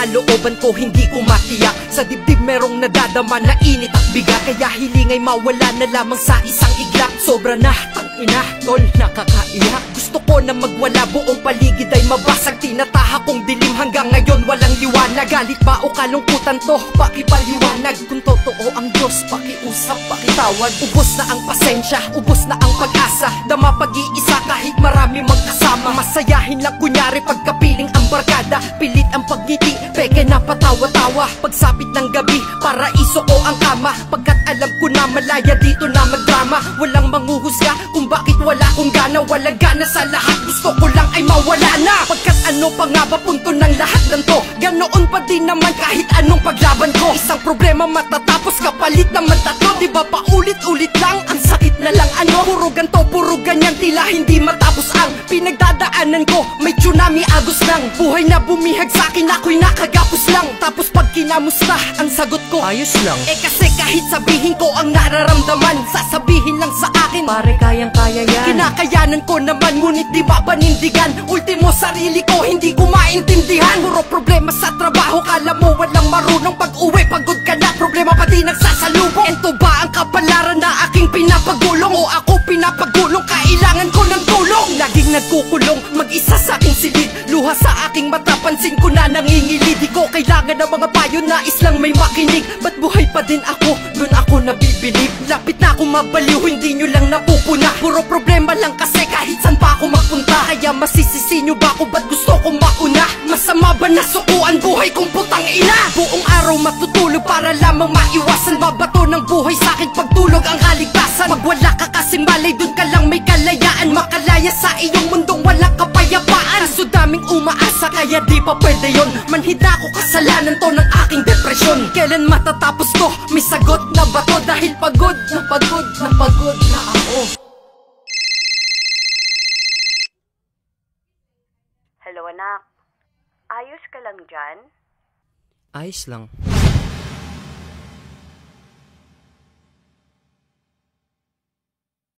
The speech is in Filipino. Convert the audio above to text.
kalooban ko hindi ko matiyak. Sa dibdib merong nadadama na init at bigat, kaya hilingay mawala na lamang sa isang iglap. Sobra na, tangina, tol, nakakaiyak. Gusto ko na magwala, buong paligid ay mabasag. Tinataha kong dilim hanggang ngayon walang liwanag. Galit ba o kalungkutan to, pakipaliwanag. Kung totoo ang Diyos, pakiusap, pakitawag. Ubos na ang pasensya, ubos na ang pag-asa. Dama pag-iisa kahit marami magkasama. Masayahin lang kunyari pagkapiling ang barkada. Pilit ang pagngiti, peke na patawa-tawa. Pagsapit ng gabi, paraiso o ang kama. Pagkat alam ko na malaya dito na magdrama. Walang manghuhusga kung bakit wala kong gana. Walang gana sa lahat, gusto ko lang ay mawala na. Pagkat ano pa nga ba punto ng lahat ng to? Ganoon pa din naman kahit anong paglaban ko. Isang problema matatapos kapalit naman tatlo. Diba paulit-ulit lang, ang sakit na lang ano. Puro ganto, puro ganyan, tila hindi matapos ang pinagdadaanan ko. May tsunami agos lang, buhay na bumihag sa'kin, ako'y nakagapos lang. Tapos pag kinamusta, ang sagot ko ayos lang. Kasi kahit sabihin ko ang nararamdaman, sasabihin lang sa akin, pare kayang-kaya yan. Kinakayanan ko naman, ngunit di ba panindigan? Ultimo sarili ko, hindi ko maintindihan. Puro problema sa trabaho, kala mo walang marunong. Pag uwi, pagod ka na, problema pati nagsasalubong. Ento ba ang kapalaran na aking pinapagulong? O ako pinapagulong, kailangan ko ng tulong. Laging nagkukulong, mag-isa sa aking silid. Luha sa aking mata, pansin ko na nangingilid. Di ko kailangan ng mga payo, nais lang may makinig. Ba't buhay pa din ako, dun ako nabibilib. Lapit na ako mabaliw, hindi nyo lang napupuna. Puro problema lang kasi kahit saan pa ako magpunta. Kaya masisisi nyo ba ako, ba't gusto kong mauna? Masama ba nasukuan buhay kong putang ina? Buong araw matutulog para lamang maiwasan. Babato ng buhay sa'kin pagtulog ang kaligtasan. Pag wala ka kasing malay, dun ka lang may kalayaan. Makalaya sa iyong mundong walang kapayapaan. Kaso daming umaasa kaya di pa pwede yun. Manhid na ako, kasalanan to ng aking depresyon. Kailan matatapos to? May sagot na ba to? Dahil pagod na pagod na pagod na ako. Hello anak, ayos ka lang dyan? Ayos lang.